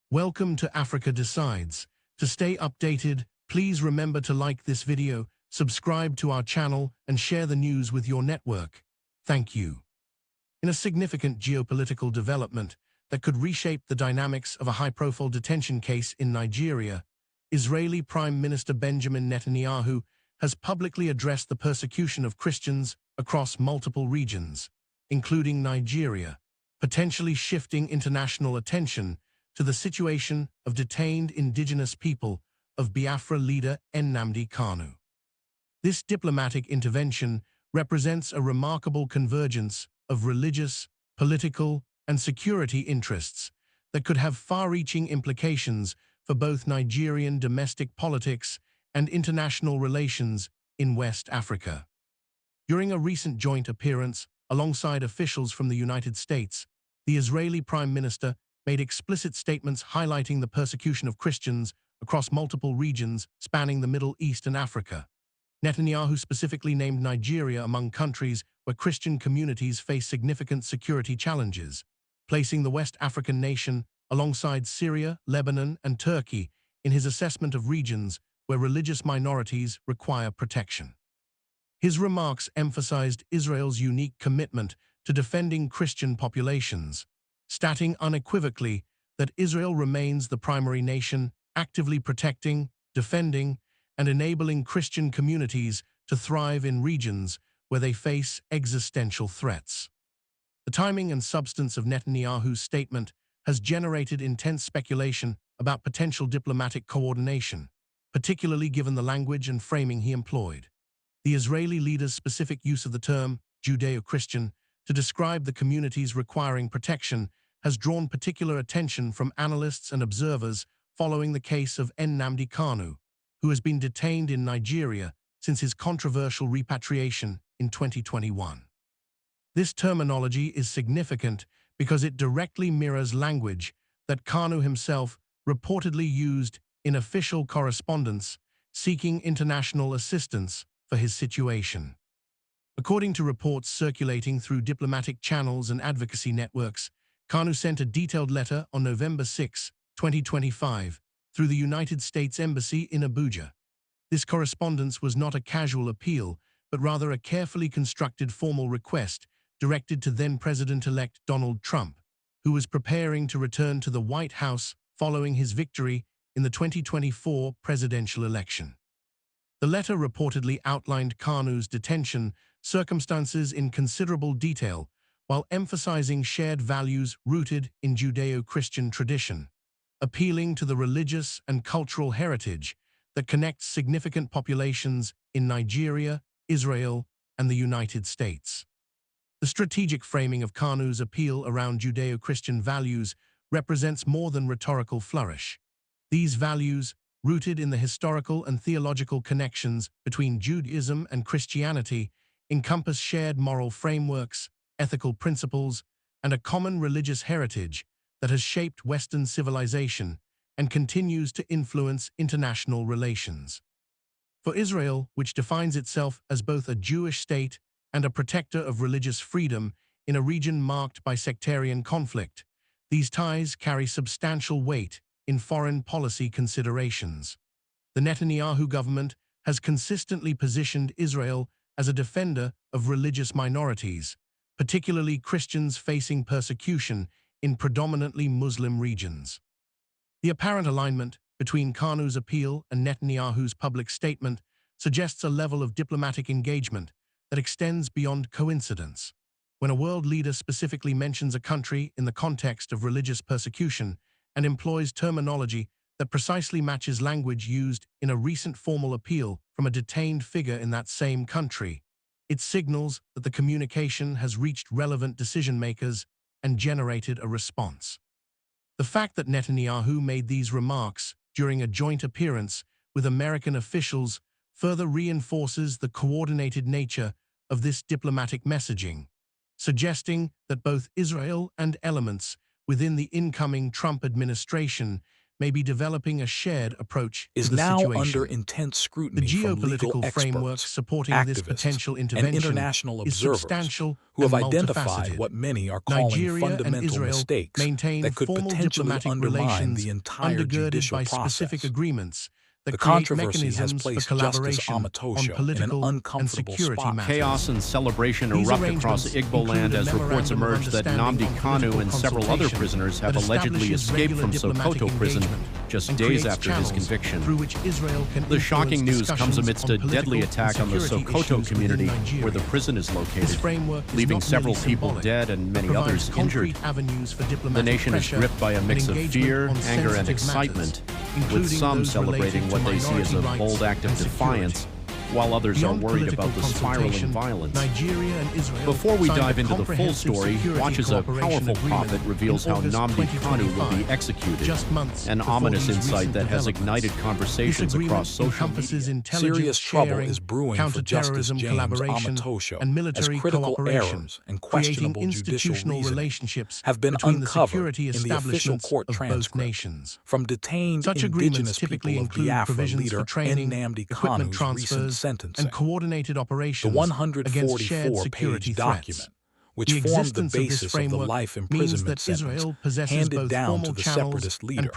Welcome to Africa Decides. To stay updated, please remember to like this video, subscribe to our channel, and share the news with your network. Thank you. In a significant geopolitical development that could reshape the dynamics of a high-profile detention case in Nigeria, Israeli Prime Minister Benjamin Netanyahu has publicly addressed the persecution of Christians across multiple regions, including Nigeria, potentially shifting international attention to the situation of detained indigenous people of Biafra leader Nnamdi Kanu. This diplomatic intervention represents a remarkable convergence of religious, political, and security interests that could have far-reaching implications for both Nigerian domestic politics and international relations in West Africa. During a recent joint appearance alongside officials from the United States, the Israeli Prime Minister made explicit statements highlighting the persecution of Christians across multiple regions spanning the Middle East and Africa. Netanyahu specifically named Nigeria among countries where Christian communities face significant security challenges, placing the West African nation alongside Syria, Lebanon, and Turkey in his assessment of regions where religious minorities require protection. His remarks emphasized Israel's unique commitment to defending Christian populations, stating unequivocally that Israel remains the primary nation actively protecting, defending, and enabling Christian communities to thrive in regions where they face existential threats. The timing and substance of Netanyahu's statement has generated intense speculation about potential diplomatic coordination, particularly given the language and framing he employed. The Israeli leader's specific use of the term Judeo-Christian to describe the communities requiring protection has drawn particular attention from analysts and observers following the case of Nnamdi Kanu, who has been detained in Nigeria since his controversial repatriation in 2021. This terminology is significant because it directly mirrors language that Kanu himself reportedly used in official correspondence seeking international assistance for his situation. According to reports circulating through diplomatic channels and advocacy networks, Kanu sent a detailed letter on November 6, 2025, through the United States Embassy in Abuja. This correspondence was not a casual appeal, but rather a carefully constructed formal request directed to then-President-elect Donald Trump, who was preparing to return to the White House following his victory in the 2024 presidential election. The letter reportedly outlined Kanu's detention circumstances in considerable detail, while emphasizing shared values rooted in Judeo-Christian tradition, appealing to the religious and cultural heritage that connects significant populations in Nigeria, Israel, and the United States. The strategic framing of Kanu's appeal around Judeo-Christian values represents more than rhetorical flourish. These values, rooted in the historical and theological connections between Judaism and Christianity, encompass shared moral frameworks, ethical principles, and a common religious heritage that has shaped Western civilization and continues to influence international relations. For Israel, which defines itself as both a Jewish state and a protector of religious freedom in a region marked by sectarian conflict, these ties carry substantial weight in foreign policy considerations. The Netanyahu government has consistently positioned Israel as a defender of religious minorities, particularly Christians facing persecution in predominantly Muslim regions. The apparent alignment between Kanu's appeal and Netanyahu's public statement suggests a level of diplomatic engagement that extends beyond coincidence. When a world leader specifically mentions a country in the context of religious persecution and employs terminology that precisely matches language used in a recent formal appeal from a detained figure in that same country, it signals that the communication has reached relevant decision-makers and generated a response. The fact that Netanyahu made these remarks during a joint appearance with American officials further reinforces the coordinated nature of this diplomatic messaging, suggesting that both Israel and elements within the incoming Trump administration may be developing a shared approach is to the now situation. under intense scrutiny The from legal geopolitical framework experts, supporting this activists, potential and intervention international is observers substantial who have and identified multifaceted. what many are calling Nigeria and fundamental Israel mistakes maintain that could formal potentially diplomatic undermine relations the entire undergirded judicial by specific process. agreements that The create controversy has mechanisms for placed Justice collaboration on Amatosho in an political and uncomfortable security spot. matters. Chaos and celebration These erupt across arrangements Igbo land include a as reports memorandum of emerge that understanding Nnamdi on Kanu political and several other consultation prisoners have that allegedly establishes escaped from regular Sokoto diplomatic prison engagement just and days creates after his channels conviction. through which Israel can The shocking influence news comes discussions amidst on a deadly political attack and on the security Sokoto issues community within Nigeria. where the prison is This located, framework is leaving not several merely people symbolic, dead and many but others provides injured. concrete avenues for The diplomatic nation is pressure gripped by a and mix of engagement fear, on anger, and sensitive excitement, matters, with some those celebrating related what to they see as a minority bold rights act of and defiance, security. while others are Beyond worried political about the spiral in consultation, violence. Nigeria and Israel Before we signed dive a into the full comprehensive story, security watch as a cooperation powerful agreement prop that reveals in how August Nnamdi Kanu will 2025, be executed, just months an before ominous these insight recent that has developments. ignited conversations This agreement across social encompasses media. intelligence Serious trouble sharing, is brewing for Justice counterterrorism James collaboration, Amatosho and as military critical cooperation, errors and creating questionable judicial institutional reasoning relationships have been between the uncovered security in the official establishments court of both transcript nations. from detained Such agreements indigenous typically people of include Biafra provisions leader for training, Nnamdi equipment Kanu's recent transfers, sentencing. and coordinated The operations against shared 144-page security threats. document, which The formed the existence of this basis of the framework life means imprisonment that sentence Israel possesses handed both down formal to the channels separatist and leader